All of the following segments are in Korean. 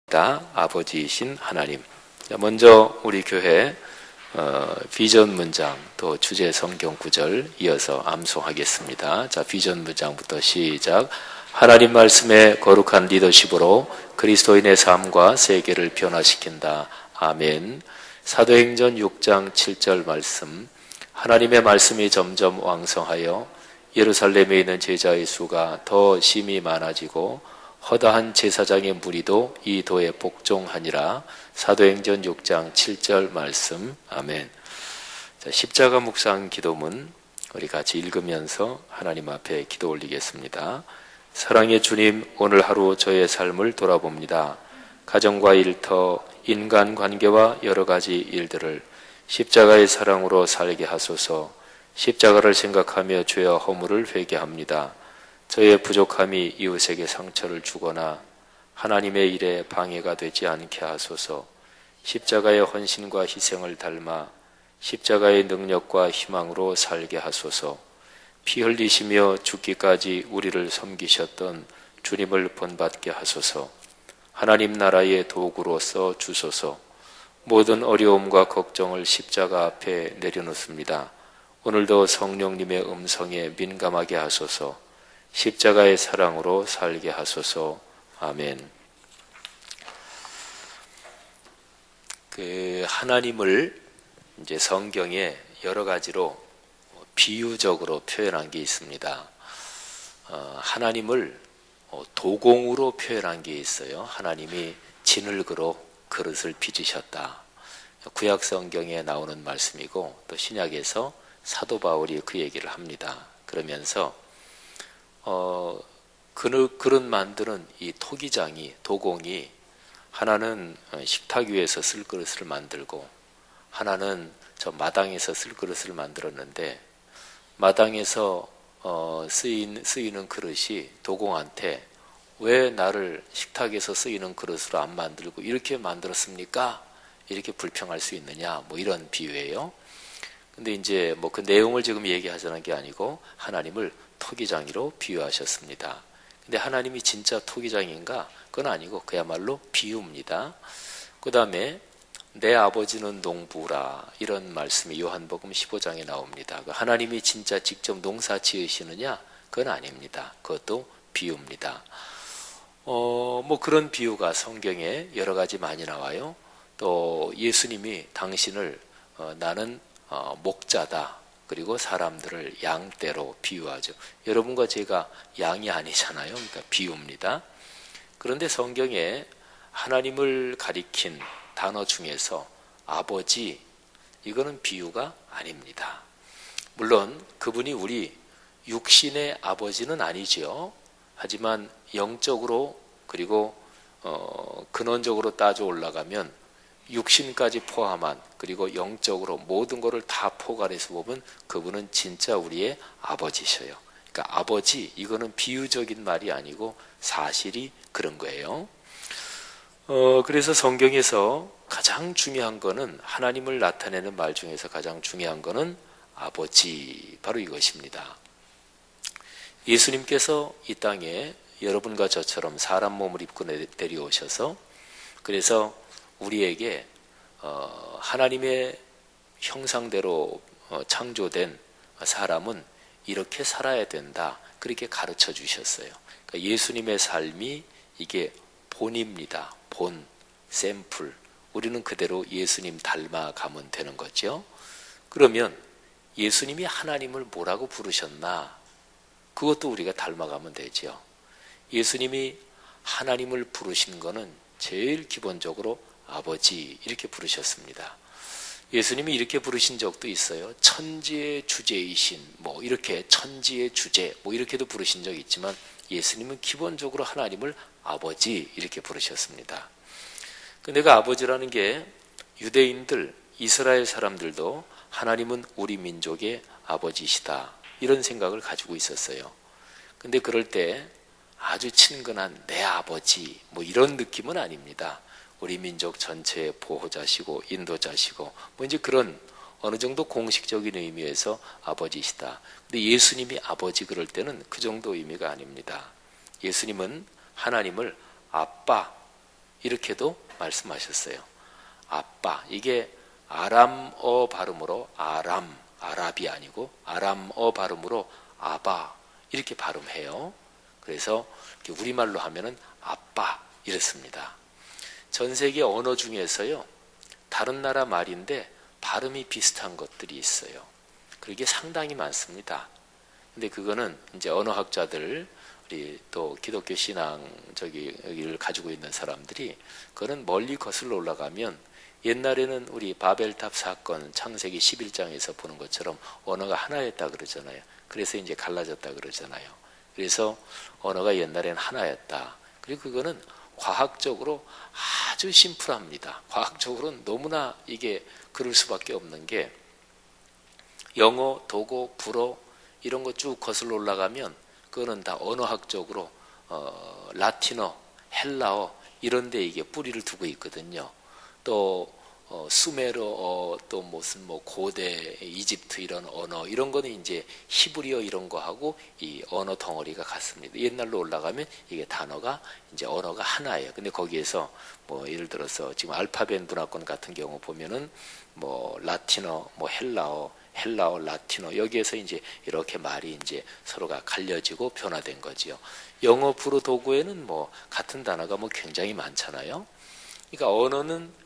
아버지이신 하나님. 먼저 우리 교회 비전 문장 또 주제 성경 구절 이어서 암송하겠습니다. 자, 비전 문장부터 시작. 하나님 말씀의 거룩한 리더십으로 그리스도인의 삶과 세계를 변화시킨다. 아멘. 사도행전 6장 7절 말씀. 하나님의 말씀이 점점 왕성하여 예루살렘에 있는 제자의 수가 더 심히 많아지고 허다한 제사장의 무리도 이 도에 복종하니라. 사도행전 6장 7절 말씀. 아멘. 자, 십자가 묵상 기도문 우리 같이 읽으면서 하나님 앞에 기도 올리겠습니다. 사랑의 주님, 오늘 하루 저의 삶을 돌아봅니다. 가정과 일터, 인간관계와 여러 가지 일들을 십자가의 사랑으로 살게 하소서. 십자가를 생각하며 죄와 허물을 회개합니다. 저의 부족함이 이웃에게 상처를 주거나 하나님의 일에 방해가 되지 않게 하소서. 십자가의 헌신과 희생을 닮아 십자가의 능력과 희망으로 살게 하소서. 피 흘리시며 죽기까지 우리를 섬기셨던 주님을 본받게 하소서. 하나님 나라의 도구로서 주소서. 모든 어려움과 걱정을 십자가 앞에 내려놓습니다. 오늘도 성령님의 음성에 민감하게 하소서. 십자가의 사랑으로 살게 하소서. 아멘. 하나님을 이제 성경에 여러 가지로 비유적으로 표현한 게 있습니다. 하나님을 도공으로 표현한 게 있어요. 하나님이 진흙으로 그릇을 빚으셨다. 구약 성경에 나오는 말씀이고 또 신약에서 사도 바울이 그 얘기를 합니다. 그러면서 그릇 만드는 이 토기장이, 도공이 하나는 식탁 위에서 쓸 그릇을 만들고 하나는 저 마당에서 쓸 그릇을 만들었는데 마당에서 쓰이는 그릇이 도공한테 왜 나를 식탁에서 쓰이는 그릇으로 안 만들고 이렇게 만들었습니까? 이렇게 불평할 수 있느냐? 뭐 이런 비유예요. 근데 이제 뭐 그 내용을 지금 얘기하자는 게 아니고 하나님을 토기장이로 비유하셨습니다. 근데 하나님이 진짜 토기장인가? 그건 아니고 그야말로 비유입니다. 그 다음에 내 아버지는 농부라 이런 말씀이 요한복음 15장에 나옵니다. 하나님이 진짜 직접 농사 지으시느냐? 그건 아닙니다. 그것도 비유입니다. 뭐 그런 비유가 성경에 여러 가지 많이 나와요. 또 예수님이 당신을 나는 목자다. 그리고 사람들을 양떼로 비유하죠. 여러분과 제가 양이 아니잖아요. 그러니까 비유입니다. 그런데 성경에 하나님을 가리킨 단어 중에서 아버지, 이거는 비유가 아닙니다. 물론 그분이 우리 육신의 아버지는 아니죠. 하지만 영적으로 그리고 근원적으로 따져 올라가면 육신까지 포함한 그리고 영적으로 모든 것을 다 포괄해서 보면 그분은 진짜 우리의 아버지셔요. 그러니까 아버지, 이거는 비유적인 말이 아니고 사실이 그런 거예요. 그래서 성경에서 가장 중요한 거는 하나님을 나타내는 말 중에서 가장 중요한 거는 아버지, 바로 이것입니다. 예수님께서 이 땅에 여러분과 저처럼 사람 몸을 입고 내려오셔서 그래서 우리에게 하나님의 형상대로 창조된 사람은 이렇게 살아야 된다. 그렇게 가르쳐 주셨어요. 그러니까 예수님의 삶이 이게 본입니다. 본, 샘플. 우리는 그대로 예수님 닮아가면 되는 거죠. 그러면 예수님이 하나님을 뭐라고 부르셨나? 그것도 우리가 닮아가면 되죠. 예수님이 하나님을 부르신 거는 제일 기본적으로 아버지 이렇게 부르셨습니다. 예수님이 이렇게 부르신 적도 있어요. 천지의 주제이신 뭐 이렇게 천지의 주제 뭐 이렇게도 부르신 적이 있지만 예수님은 기본적으로 하나님을 아버지 이렇게 부르셨습니다. 근데 그 아버지라는 게 유대인들, 이스라엘 사람들도 하나님은 우리 민족의 아버지시다 이런 생각을 가지고 있었어요. 근데 그럴 때 아주 친근한 내 아버지 뭐 이런 느낌은 아닙니다. 우리 민족 전체의 보호자시고 인도자시고 뭐 이제 그런 어느 정도 공식적인 의미에서 아버지시다. 근데 예수님이 아버지 그럴 때는 그 정도 의미가 아닙니다. 예수님은 하나님을 아빠 이렇게도 말씀하셨어요. 아빠, 이게 아람어 발음으로 아랍이 아니고 아람어 발음으로 아바 이렇게 발음해요. 그래서 우리말로 하면은 아빠 이렇습니다. 전 세계 언어 중에서요, 다른 나라 말인데 발음이 비슷한 것들이 있어요. 그게 상당히 많습니다. 근데 그거는 이제 언어학자들, 우리 또 기독교 신앙 여기를 가지고 있는 사람들이 그거는 멀리 거슬러 올라가면 옛날에는 우리 바벨탑 사건 창세기 11장에서 보는 것처럼 언어가 하나였다 그러잖아요. 그래서 이제 갈라졌다 그러잖아요. 그래서 언어가 옛날에는 하나였다. 그리고 그거는 과학적으로 아주 심플합니다. 과학적으로는 너무나 이게 그럴 수밖에 없는 게 영어, 독어, 불어 이런 거 쭉 거슬러 올라가면 그거는 다 언어학적으로 라틴어, 헬라어 이런 데 이게 뿌리를 두고 있거든요. 또 수메르어, 또 무슨 고대 이집트 이런 언어 이런 거는 이제 히브리어 이런 거하고 이 언어 덩어리가 같습니다. 옛날로 올라가면 이게 단어가 이제 언어가 하나예요. 근데 거기에서 예를 들어서 지금 알파벳 문화권 같은 경우 보면은 라틴어, 헬라어, 라틴어 여기에서 이제 이렇게 말이 이제 서로가 갈려지고 변화된 거지요. 영어, 불어, 도구에는 같은 단어가 굉장히 많잖아요. 그러니까 언어는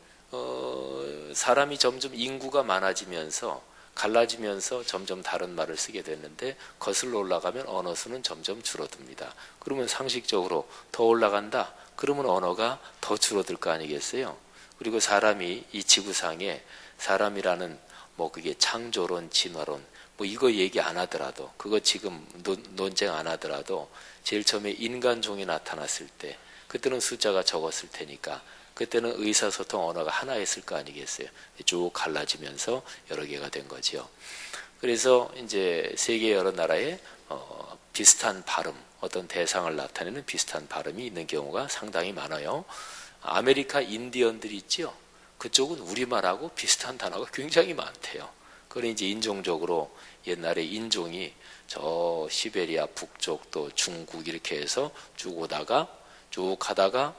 사람이 점점 인구가 많아지면서 갈라지면서 점점 다른 말을 쓰게 됐는데 거슬러 올라가면 언어 수는 점점 줄어듭니다. 그러면 상식적으로 더 올라간다? 그러면 언어가 더 줄어들 거 아니겠어요? 그리고 사람이 이 지구상에 사람이라는 그게 창조론, 진화론 이거 얘기 안 하더라도 그거 지금 논쟁 안 하더라도 제일 처음에 인간종이 나타났을 때 그때는 숫자가 적었을 테니까 그때는 의사소통 언어가 하나였을 거 아니겠어요. 쭉 갈라지면서 여러 개가 된 거죠. 그래서 이제 세계 여러 나라에 비슷한 발음, 어떤 대상을 나타내는 비슷한 발음이 있는 경우가 상당히 많아요. 아메리카 인디언들이 있죠. 그쪽은 우리말하고 비슷한 단어가 굉장히 많대요. 그건 이제 인종적으로 옛날에 인종이 저 시베리아 북쪽 또 중국 이렇게 해서 쭉 오다가 쭉 가다가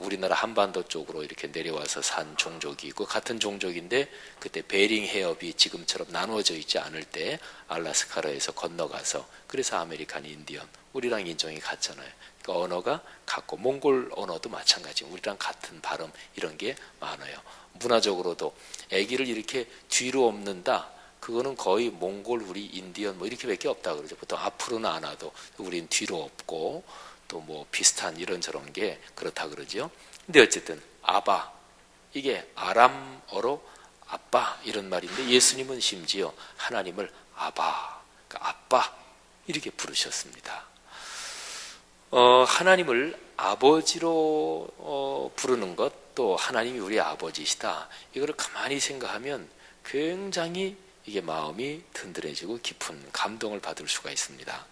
우리나라 한반도 쪽으로 이렇게 내려와서 산 종족이 있고 같은 종족인데 그때 베링 해협이 지금처럼 나누어져 있지 않을 때 알라스카로에서 건너가서 그래서 아메리칸 인디언 우리랑 인종이 같잖아요. 그러니까 언어가 같고 몽골 언어도 마찬가지 우리랑 같은 발음 이런 게 많아요. 문화적으로도 아기를 이렇게 뒤로 엎는다. 그거는 거의 몽골 우리 인디언 이렇게밖에 없다 그러죠. 보통 앞으로는 안 와도 우린 뒤로 엎고 또 비슷한 이런저런 게 그렇다 그러죠. 근데 어쨌든 아바 이게 아람어로 아빠 이런 말인데 예수님은 심지어 하나님을 아바 그러니까 아빠 이렇게 부르셨습니다. 하나님을 아버지로 부르는 것 또 하나님이 우리 아버지시다 이거를 가만히 생각하면 굉장히 이게 마음이 든든해지고 깊은 감동을 받을 수가 있습니다.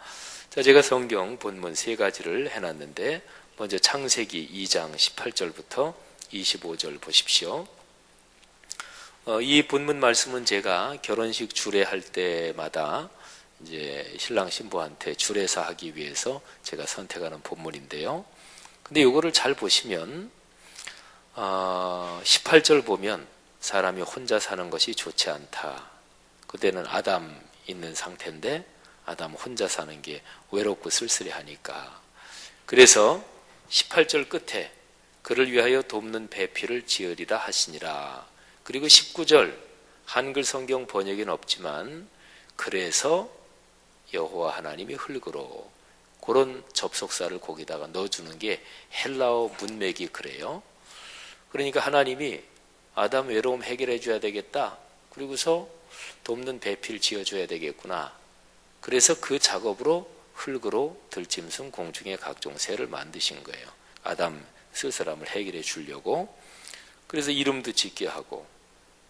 자, 제가 성경 본문 세 가지를 해놨는데 먼저 창세기 2장 18절부터 25절 보십시오. 이 본문 말씀은 제가 결혼식 주례할 때마다 이제 신랑 신부한테 주례사 하기 위해서 제가 선택하는 본문인데요. 근데 이거를 잘 보시면 18절 보면 사람이 혼자 사는 것이 좋지 않다. 그때는 아담 있는 상태인데 아담 혼자 사는 게 외롭고 쓸쓸해하니까. 그래서 18절 끝에 그를 위하여 돕는 배필을 지으리라 하시니라. 그리고 19절 한글 성경 번역에는 없지만 그래서 여호와 하나님이 흙으로 그런 접속사를 거기다가 넣어주는 게 헬라어 문맥이 그래요. 그러니까 하나님이 아담 외로움 해결해 줘야 되겠다. 그리고서 돕는 배필 지어줘야 되겠구나. 그래서 그 작업으로 흙으로 들짐승 공중의 각종 새를 만드신 거예요. 아담 쓸사람을 해결해 주려고. 그래서 이름도 짓게 하고.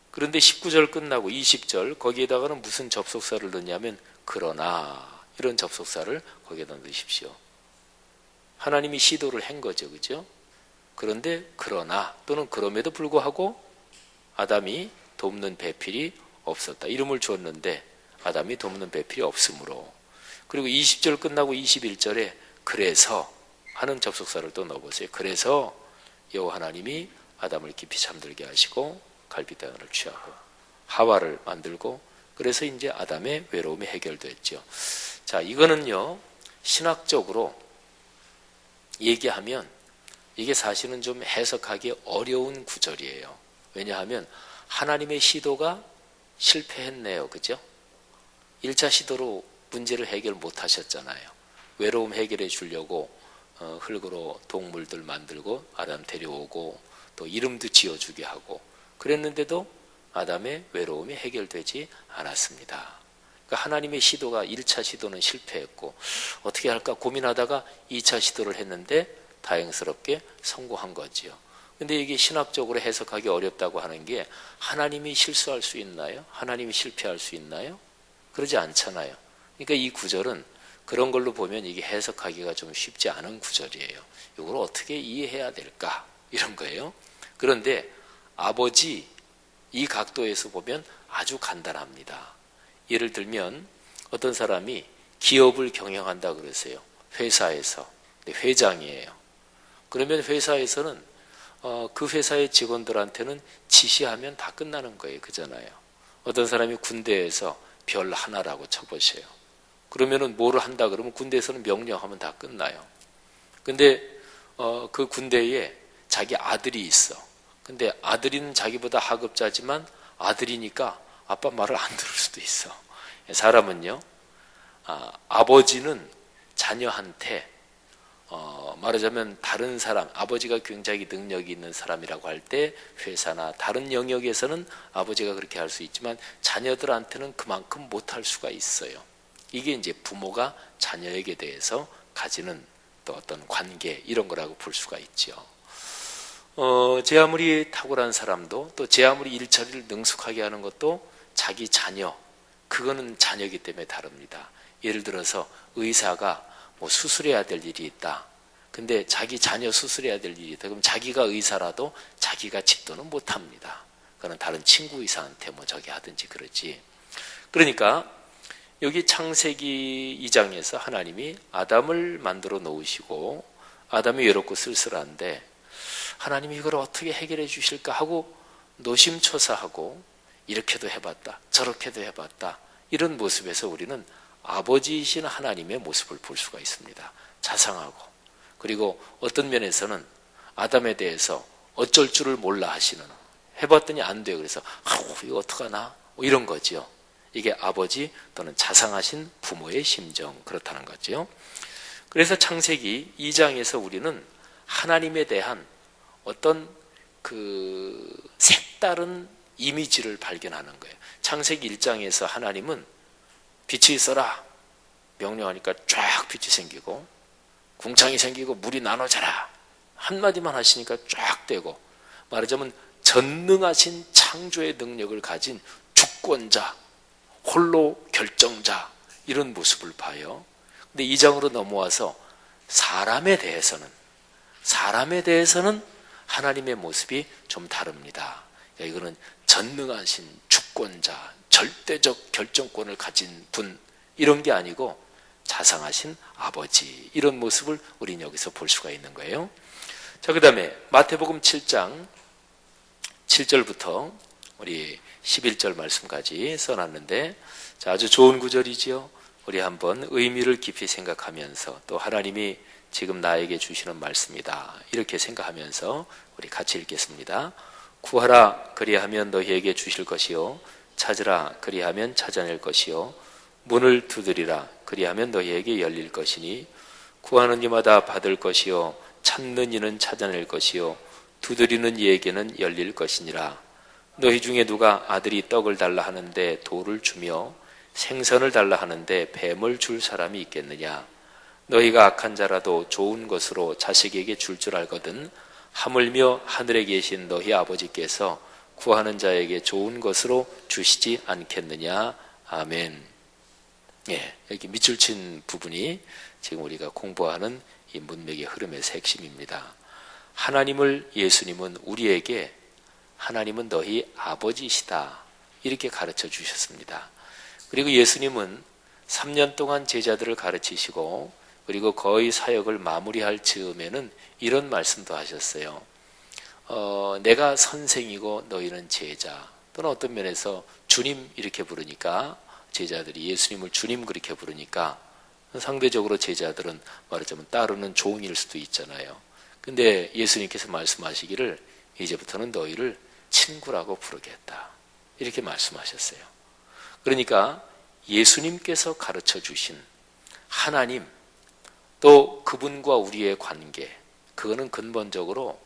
그런데 19절 끝나고 20절 거기에다가는 무슨 접속사를 넣냐면 그러나 이런 접속사를 거기에다 넣으십시오. 하나님이 시도를 한 거죠. 그죠? 그런데 그러나 또는 그럼에도 불구하고 아담이 돕는 배필이 없었다. 이름을 줬는데 아담이 돕는 배필이 없으므로. 그리고 20절 끝나고 21절에 그래서 하는 접속사를 또 넣어보세요. 그래서 여호와 하나님이 아담을 깊이 잠들게 하시고 갈빗대나무를 취하고 하와를 만들고, 그래서 이제 아담의 외로움이 해결됐죠. 자, 이거는요 신학적으로 얘기하면 이게 사실은 좀 해석하기 어려운 구절이에요. 왜냐하면 하나님의 시도가 실패했네요. 그죠? 1차 시도로 문제를 해결 못 하셨잖아요. 외로움 해결해 주려고 흙으로 동물들 만들고 아담 데려오고 또 이름도 지어주게 하고 그랬는데도 아담의 외로움이 해결되지 않았습니다. 그러니까 하나님의 시도가 1차 시도는 실패했고 어떻게 할까 고민하다가 2차 시도를 했는데 다행스럽게 성공한 거지요. 근데 이게 신학적으로 해석하기 어렵다고 하는 게 하나님이 실수할 수 있나요? 하나님이 실패할 수 있나요? 그러지 않잖아요. 그러니까 이 구절은 그런 걸로 보면 이게 해석하기가 좀 쉽지 않은 구절이에요. 이걸 어떻게 이해해야 될까? 이런 거예요. 그런데 아버지 이 각도에서 보면 아주 간단합니다. 예를 들면 어떤 사람이 기업을 경영한다 그러세요. 회사에서. 회장이에요. 그러면 회사에서는 그 회사의 직원들한테는 지시하면 다 끝나는 거예요. 그잖아요. 어떤 사람이 군대에서 별 하나라고 쳐보세요. 그러면은 뭐를 한다 그러면 군대에서는 명령하면 다 끝나요. 근데 그 군대에 자기 아들이 있어. 근데 아들은 자기보다 하급자지만 아들이니까 아빠 말을 안 들을 수도 있어. 사람은요, 아버지는 자녀한테 말하자면 다른 사람, 아버지가 굉장히 능력이 있는 사람이라고 할 때 회사나 다른 영역에서는 아버지가 그렇게 할 수 있지만 자녀들한테는 그만큼 못할 수가 있어요. 이게 이제 부모가 자녀에게 대해서 가지는 또 어떤 관계 이런 거라고 볼 수가 있죠. 제 아무리 탁월한 사람도 또 제 아무리 일처리를 능숙하게 하는 것도 자기 자녀, 그거는 자녀이기 때문에 다릅니다. 예를 들어서 의사가 뭐 수술해야 될 일이 있다. 근데 자기 자녀 수술해야 될 일이 있다. 그럼 자기가 의사라도 자기가 집도는 못합니다. 그건 다른 친구 의사한테 뭐 저기 하든지 그러지. 그러니까 여기 창세기 2장에서 하나님이 아담을 만들어 놓으시고 아담이 외롭고 쓸쓸한데 하나님이 이걸 어떻게 해결해 주실까 하고 노심초사하고 이렇게도 해봤다 저렇게도 해봤다 이런 모습에서 우리는 아버지이신 하나님의 모습을 볼 수가 있습니다. 자상하고 그리고 어떤 면에서는 아담에 대해서 어쩔 줄을 몰라 하시는 해봤더니 안 돼요. 그래서 이거 어떡하나 뭐 이런 거죠. 이게 아버지 또는 자상하신 부모의 심정 그렇다는 거죠. 그래서 창세기 2장에서 우리는 하나님에 대한 어떤 그 색다른 이미지를 발견하는 거예요. 창세기 1장에서 하나님은 빛이 있어라 명령하니까 쫙 빛이 생기고 궁창이 생기고 물이 나눠져라 한마디만 하시니까 쫙 되고 말하자면 전능하신 창조의 능력을 가진 주권자 홀로 결정자 이런 모습을 봐요. 근데 2장으로 넘어와서 사람에 대해서는 하나님의 모습이 좀 다릅니다. 이거는 전능하신 주권자 절대적 결정권을 가진 분 이런 게 아니고 자상하신 아버지 이런 모습을 우리는 여기서 볼 수가 있는 거예요. 자, 그 다음에 마태복음 7장 7절부터 우리 11절 말씀까지 써놨는데 자, 아주 좋은 구절이지요. 우리 한번 의미를 깊이 생각하면서 또 하나님이 지금 나에게 주시는 말씀이다 이렇게 생각하면서 우리 같이 읽겠습니다. 구하라 그리하면 너희에게 주실 것이요 찾으라 그리하면 찾아낼 것이요 문을 두드리라 그리하면 너희에게 열릴 것이니 구하는 이마다 받을 것이요 찾는 이는 찾아낼 것이요 두드리는 이에게는 열릴 것이니라. 너희 중에 누가 아들이 떡을 달라 하는데 돌을 주며 생선을 달라 하는데 뱀을 줄 사람이 있겠느냐. 너희가 악한 자라도 좋은 것으로 자식에게 줄 줄 알거든 하물며 하늘에 계신 너희 아버지께서 구하는 자에게 좋은 것으로 주시지 않겠느냐. 아멘. 예, 여기 밑줄 친 부분이 지금 우리가 공부하는 이 문맥의 흐름에서 핵심입니다. 하나님을 예수님은 우리에게 하나님은 너희 아버지시다 이렇게 가르쳐 주셨습니다. 그리고 예수님은 3년 동안 제자들을 가르치시고 그리고 거의 사역을 마무리할 즈음에는 이런 말씀도 하셨어요. 내가 선생이고 너희는 제자, 또는 어떤 면에서 주님 이렇게 부르니까 제자들이 예수님을 주님 그렇게 부르니까 상대적으로 제자들은 말하자면 따르는 종일 수도 있잖아요. 근데 예수님께서 말씀하시기를 이제부터는 너희를 친구라고 부르겠다, 이렇게 말씀하셨어요. 그러니까 예수님께서 가르쳐 주신 하나님, 또 그분과 우리의 관계, 그거는 근본적으로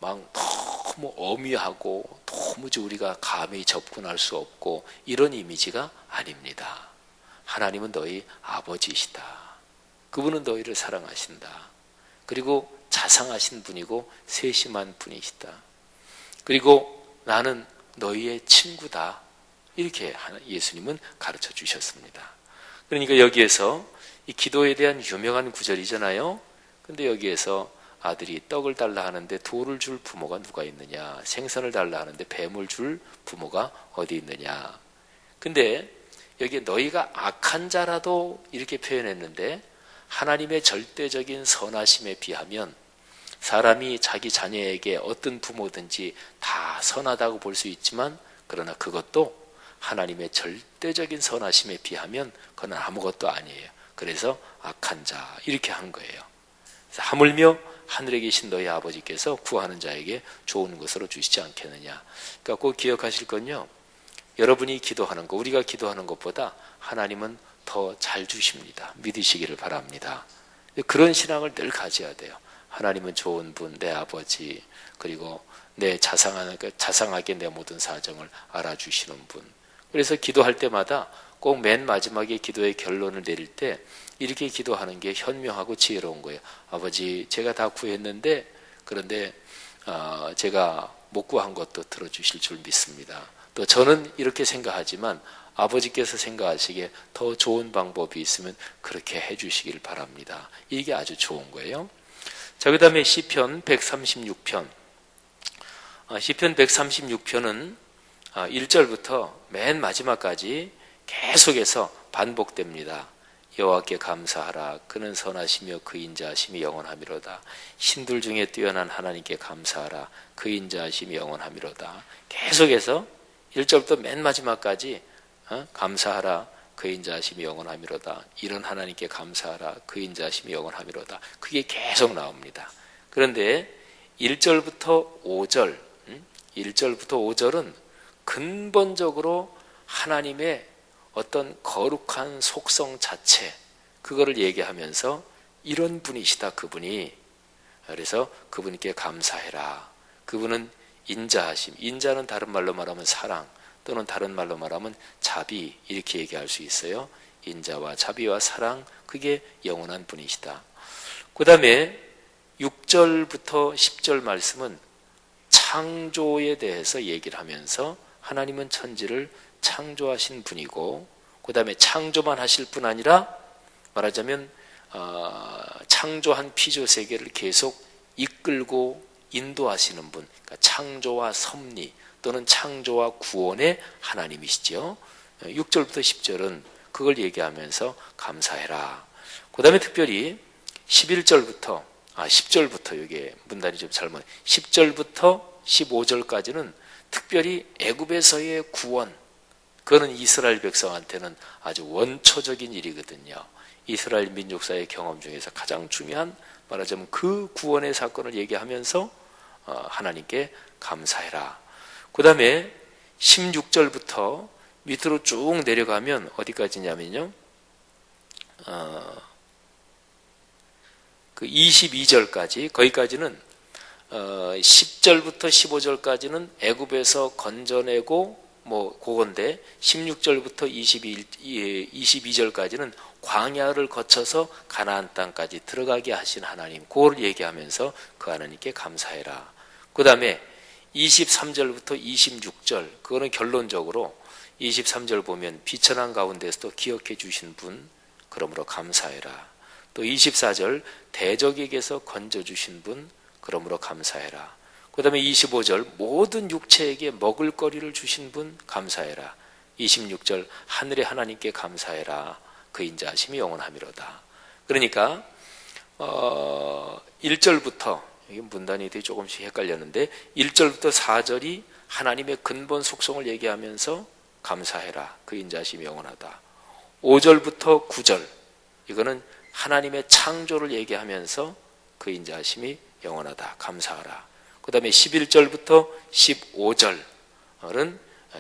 막 너무 엄위하고 도무지 우리가 감히 접근할 수 없고 이런 이미지가 아닙니다. 하나님은 너희 아버지이시다. 그분은 너희를 사랑하신다. 그리고 자상하신 분이고 세심한 분이시다. 그리고 나는 너희의 친구다. 이렇게 예수님은 가르쳐 주셨습니다. 그러니까 여기에서 이 기도에 대한 유명한 구절이잖아요. 근데 여기에서 아들이 떡을 달라 하는데 돌을 줄 부모가 누가 있느냐, 생선을 달라 하는데 뱀을 줄 부모가 어디 있느냐. 근데 여기에 너희가 악한 자라도 이렇게 표현했는데 하나님의 절대적인 선하심에 비하면 사람이 자기 자녀에게 어떤 부모든지 다 선하다고 볼 수 있지만, 그러나 그것도 하나님의 절대적인 선하심에 비하면 그건 아무것도 아니에요. 그래서 악한 자 이렇게 한 거예요. 하물며 하늘에 계신 너희 아버지께서 구하는 자에게 좋은 것으로 주시지 않겠느냐. 그러니까 꼭 기억하실 건요, 여러분이 기도하는 것, 우리가 기도하는 것보다 하나님은 더 잘 주십니다. 믿으시기를 바랍니다. 그런 신앙을 늘 가져야 돼요. 하나님은 좋은 분, 내 아버지, 그리고 내 자상하게 내 모든 사정을 알아주시는 분. 그래서 기도할 때마다 꼭 맨 마지막에 기도의 결론을 내릴 때 이렇게 기도하는 게 현명하고 지혜로운 거예요. 아버지, 제가 다 구했는데 그런데 제가 못 구한 것도 들어주실 줄 믿습니다. 또 저는 이렇게 생각하지만 아버지께서 생각하시기에 더 좋은 방법이 있으면 그렇게 해주시길 바랍니다. 이게 아주 좋은 거예요. 자, 그 다음에 시편 136편. 시편 136편은 1절부터 맨 마지막까지 계속해서 반복됩니다. 여호와께 감사하라. 그는 선하시며 그 인자하심이 영원하미로다. 신들 중에 뛰어난 하나님께 감사하라. 그 인자하심이 영원하미로다. 계속해서 1절부터 맨 마지막까지 감사하라. 그 인자하심이 영원하미로다. 이런 하나님께 감사하라. 그 인자하심이 영원하미로다. 그게 계속 나옵니다. 그런데 1절부터 5절, 1절부터 5절은 근본적으로 하나님의 어떤 거룩한 속성 자체, 그거를 얘기하면서 이런 분이시다, 그분이. 그래서 그분께 감사해라. 그분은 인자하심, 인자는 다른 말로 말하면 사랑, 또는 다른 말로 말하면 자비, 이렇게 얘기할 수 있어요. 인자와 자비와 사랑, 그게 영원한 분이시다. 그 다음에 6절부터 10절 말씀은 창조에 대해서 얘기를 하면서 하나님은 천지를 창조하신 분이고, 그 다음에 창조만 하실 뿐 아니라 말하자면 창조한 피조 세계를 계속 이끌고 인도하시는 분, 그러니까 창조와 섭리 또는 창조와 구원의 하나님이시죠. 6절부터 10절은 그걸 얘기하면서 감사해라. 그 다음에 특별히 11절부터 10절부터, 이게 문단이 좀 잘못, 10절부터 15절까지는 특별히 애굽에서의 구원, 그거는 이스라엘 백성한테는 아주 원초적인 일이거든요. 이스라엘 민족사의 경험 중에서 가장 중요한, 말하자면 그 구원의 사건을 얘기하면서 하나님께 감사해라. 그 다음에 16절부터 밑으로 쭉 내려가면 어디까지냐면요, 그 22절까지, 거기까지는 10절부터 15절까지는 애굽에서 건져내고 그건데, 16절부터 22절까지는 광야를 거쳐서 가나안 땅까지 들어가게 하신 하나님, 그걸 얘기하면서 그 하나님께 감사해라. 그 다음에 23절부터 26절, 그거는 결론적으로 23절 보면 비천한 가운데서도 기억해 주신 분, 그러므로 감사해라. 또 24절 대적에게서 건져주신 분, 그러므로 감사해라. 그 다음에 25절 모든 육체에게 먹을 거리를 주신 분 감사해라. 26절 하늘의 하나님께 감사해라. 그 인자하심이 영원하미로다. 그러니까 1절부터 이게 문단이 조금씩 헷갈렸는데 1절부터 4절이 하나님의 근본 속성을 얘기하면서 감사해라. 그 인자심이 영원하다. 5절부터 9절 이거는 하나님의 창조를 얘기하면서 그 인자심이 영원하다. 감사하라. 그 다음에 11절부터 15절은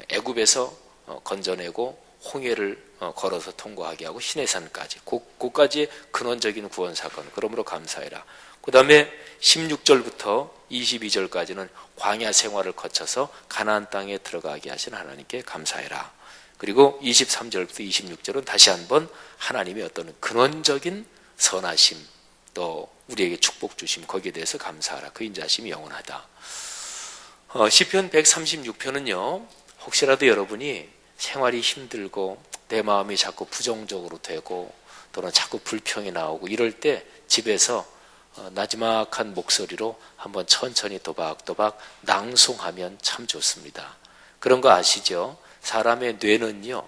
애굽에서 건져내고 홍해를 걸어서 통과하게 하고 시내산까지 그까지의 근원적인 구원 사건. 그러므로 감사해라. 그 다음에 16절부터 22절까지는 광야 생활을 거쳐서 가나안 땅에 들어가게 하신 하나님께 감사해라. 그리고 23절부터 26절은 다시 한번 하나님의 어떤 근원적인 선하심 또 우리에게 축복 주심 거기에 대해서 감사하라. 그 인자심이 영원하다. 시편 136편은요. 혹시라도 여러분이 생활이 힘들고 내 마음이 자꾸 부정적으로 되고 또는 자꾸 불평이 나오고 이럴 때 집에서 나지막한 목소리로 한번 천천히 도박도박 낭송하면 참 좋습니다. 그런 거 아시죠? 사람의 뇌는요.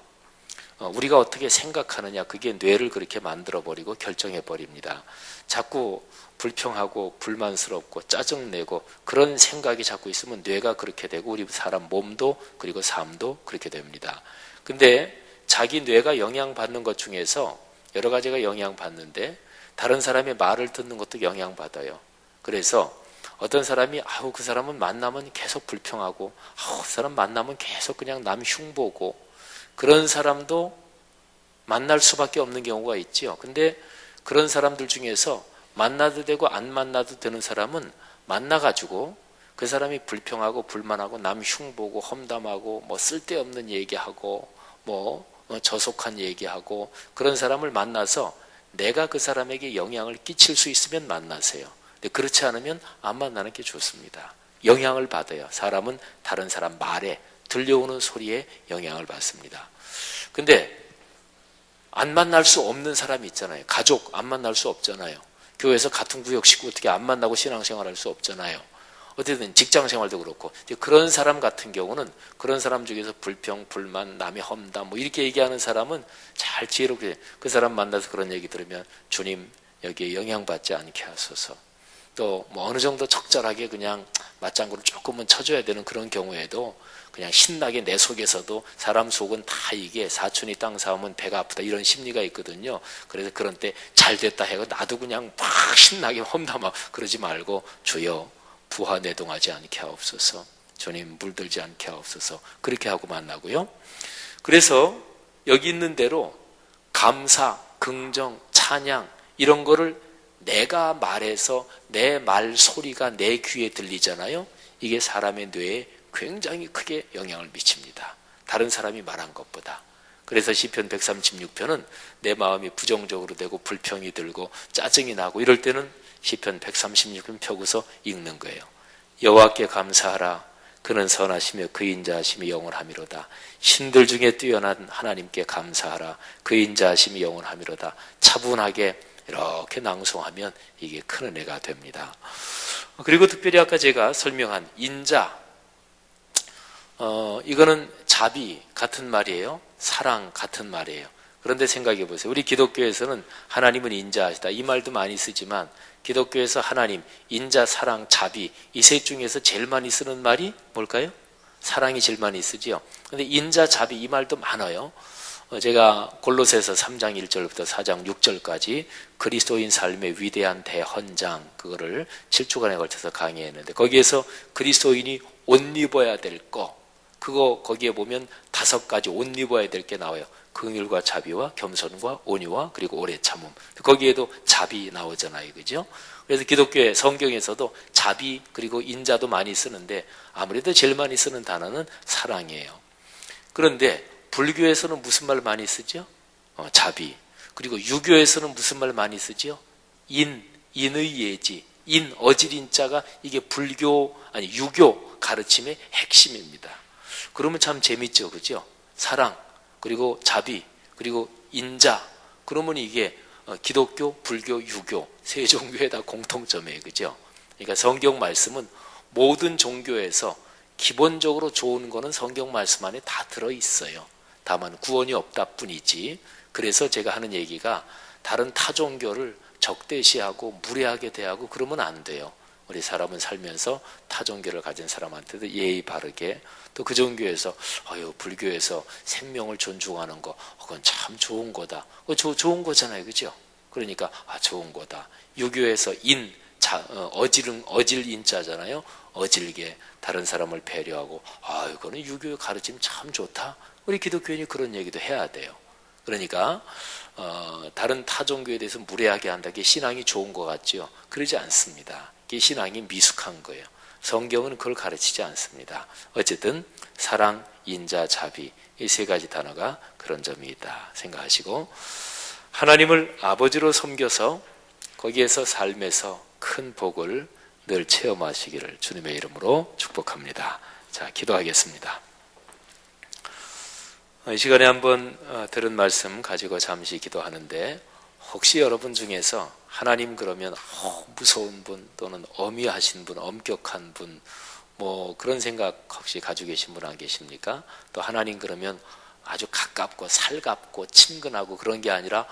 우리가 어떻게 생각하느냐 그게 뇌를 그렇게 만들어버리고 결정해버립니다. 자꾸 불평하고 불만스럽고 짜증내고 그런 생각이 자꾸 있으면 뇌가 그렇게 되고 우리 사람 몸도 그리고 삶도 그렇게 됩니다. 근데 자기 뇌가 영향받는 것 중에서 여러 가지가 영향받는데 다른 사람의 말을 듣는 것도 영향받아요. 그래서 어떤 사람이 그 사람은 만나면 계속 불평하고 그 사람 만나면 계속 그냥 남 흉보고 그런 사람도 만날 수밖에 없는 경우가 있죠. 근데 그런 사람들 중에서 만나도 되고 안 만나도 되는 사람은 만나가지고 그 사람이 불평하고 불만하고 남 흉보고 험담하고 뭐 쓸데없는 얘기하고 뭐 저속한 얘기하고 그런 사람을 만나서 내가 그 사람에게 영향을 끼칠 수 있으면 만나세요. 근데 그렇지 않으면 안 만나는 게 좋습니다. 영향을 받아요. 사람은 다른 사람 말에 들려오는 소리에 영향을 받습니다. 근데 안 만날 수 없는 사람이 있잖아요. 가족 안 만날 수 없잖아요. 교회에서 같은 구역 식구 어떻게 안 만나고 신앙생활 할 수 없잖아요. 어쨌든 직장생활도 그렇고 그런 사람 같은 경우는 그런 사람 중에서 불평, 불만, 남의 험담 뭐 이렇게 얘기하는 사람은 잘 지혜롭게 그 사람 만나서 그런 얘기 들으면 주님 여기에 영향받지 않게 하소서. 또 뭐 어느 정도 적절하게 그냥 맞장구를 조금은 쳐줘야 되는 그런 경우에도 그냥 신나게 내 속에서도 사람 속은 다 이게 사촌이 땅 사오면 배가 아프다 이런 심리가 있거든요. 그래서 그런 때 잘 됐다 해고 나도 그냥 막 신나게 험담하고 그러지 말고 주여 부하 내동하지 않게 하옵소서. 주님 물들지 않게 하옵소서. 그렇게 하고 만나고요. 그래서 여기 있는 대로 감사, 긍정, 찬양 이런 거를 내가 말해서 내 말 소리가 내 귀에 들리잖아요. 이게 사람의 뇌에 굉장히 크게 영향을 미칩니다. 다른 사람이 말한 것보다. 그래서 시편 136편은 내 마음이 부정적으로 되고 불평이 들고 짜증이 나고 이럴 때는 시편 136편 펴고서 읽는 거예요. 여호와께 감사하라. 그는 선하시며 그 인자하심이 영원하미로다. 신들 중에 뛰어난 하나님께 감사하라. 그 인자하심이 영원하미로다. 차분하게 이렇게 낭송하면 이게 큰 은혜가 됩니다. 그리고 특별히 아까 제가 설명한 인자, 이거는 자비 같은 말이에요. 사랑 같은 말이에요. 그런데 생각해 보세요. 우리 기독교에서는 하나님은 인자하시다. 이 말도 많이 쓰지만 기독교에서 하나님, 인자, 사랑, 자비 이 셋 중에서 제일 많이 쓰는 말이 뭘까요? 사랑이 제일 많이 쓰지요. 그런데 인자, 자비 이 말도 많아요. 제가 골로새서 3장 1절부터 4장 6절까지 그리스도인 삶의 위대한 대헌장 그거를 7주간에 걸쳐서 강의했는데 거기에서 그리스도인이 옷 입어야 될 거 그거 거기에 보면 5가지 옷 입어야 될 게 나와요. 긍휼과 자비와 겸손과 온유와 그리고 오래 참음. 거기에도 자비 나오잖아요. 그죠? 그래서 기독교의 성경에서도 자비 그리고 인자도 많이 쓰는데 아무래도 제일 많이 쓰는 단어는 사랑이에요. 그런데 불교에서는 무슨 말 많이 쓰죠? 자비. 그리고 유교에서는 무슨 말 많이 쓰죠? 인의 예지. 어질인자가 이게 불교 아니 유교 가르침의 핵심입니다. 그러면 참 재밌죠. 그죠? 사랑, 그리고 자비, 그리고 인자. 그러면 이게 기독교, 불교, 유교 세 종교에 다 공통점이에요. 그죠? 그러니까 성경 말씀은 모든 종교에서 기본적으로 좋은 거는 성경 말씀 안에 다 들어있어요. 다만 구원이 없다 뿐이지. 그래서 제가 하는 얘기가 다른 타 종교를 적대시하고 무례하게 대하고 그러면 안 돼요. 우리 사람은 살면서 타 종교를 가진 사람한테도 예의 바르게, 또 그 종교에서 불교에서 생명을 존중하는 거 그건 참 좋은 거다. 좋은 거잖아요, 그죠? 그러니까 좋은 거다. 유교에서 어질 인자잖아요. 어질게 다른 사람을 배려하고 이거는 유교의 가르침 참 좋다. 우리 기독교인이 그런 얘기도 해야 돼요. 그러니까 다른 타 종교에 대해서 무례하게 한다는 신앙이 좋은 것 같죠? 그러지 않습니다. 이게 신앙이 미숙한 거예요. 성경은 그걸 가르치지 않습니다. 어쨌든 사랑, 인자, 자비 이 세 가지 단어가 그런 점이 있다 생각하시고, 하나님을 아버지로 섬겨서 거기에서 삶에서 큰 복을 늘 체험하시기를 주님의 이름으로 축복합니다. 자, 기도하겠습니다. 이 시간에 한번 들은 말씀 가지고 잠시 기도하는데, 혹시 여러분 중에서 하나님 그러면 무서운 분, 또는 엄위하신 분, 엄격한 분, 그런 생각 혹시 가지고 계신 분 안 계십니까? 또 하나님 그러면 아주 가깝고 살갑고 친근하고 그런 게 아니라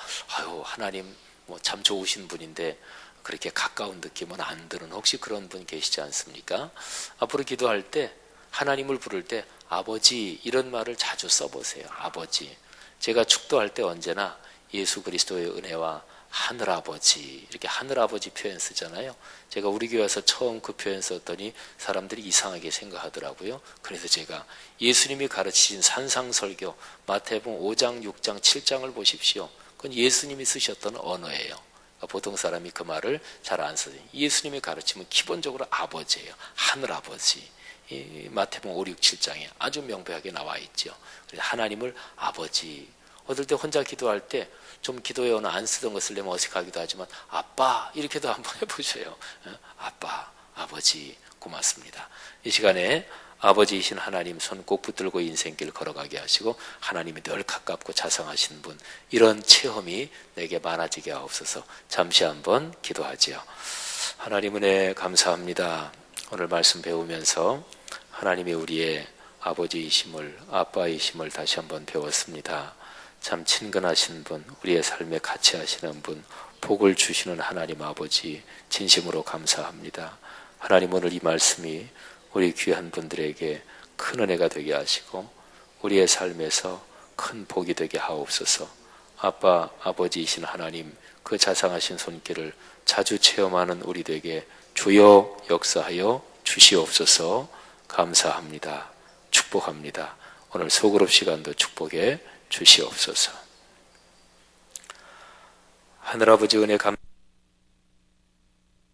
하나님 참 좋으신 분인데 그렇게 가까운 느낌은 안 드는, 혹시 그런 분 계시지 않습니까? 앞으로 기도할 때 하나님을 부를 때 아버지 이런 말을 자주 써보세요. 아버지. 제가 축도할 때 언제나 예수 그리스도의 은혜와 하늘아버지, 이렇게 하늘아버지 표현 쓰잖아요. 제가 우리 교회 와서 처음 그 표현 썼더니 사람들이 이상하게 생각하더라고요. 그래서 제가 예수님이 가르치신 산상설교 마태복음 5장, 6장, 7장을 보십시오. 그건 예수님이 쓰셨던 언어예요. 보통 사람이 그 말을 잘 안 써요. 예수님이 가르치면 기본적으로 아버지예요. 하늘아버지. 이 마태복음 5, 6, 7장에 아주 명백하게 나와 있죠. 하나님을 아버지. 어떨 때 혼자 기도할 때 좀 기도의 언어 안 쓰던 거 쓰려면 어색하기도 하지만 아빠 이렇게도 한번 해보세요. 아빠, 아버지 고맙습니다. 이 시간에 아버지이신 하나님 손 꼭 붙들고 인생길 걸어가게 하시고, 하나님이 늘 가깝고 자상하신 분, 이런 체험이 내게 많아지게 하옵소서. 잠시 한번 기도하지요. 하나님 은혜 감사합니다. 오늘 말씀 배우면서 하나님이 우리의 아버지이심을, 아빠이심을 다시 한번 배웠습니다. 참 친근하신 분, 우리의 삶에 같이 하시는 분, 복을 주시는 하나님 아버지 진심으로 감사합니다. 하나님 오늘 이 말씀이 우리 귀한 분들에게 큰 은혜가 되게 하시고 우리의 삶에서 큰 복이 되게 하옵소서. 아빠, 아버지이신 하나님 그 자상하신 손길을 자주 체험하는 우리들에게 주여 역사하여 주시옵소서. 감사합니다. 축복합니다. 오늘 소그룹 시간도 축복해 주시옵소서. 하늘아버지 은혜 감사합니다.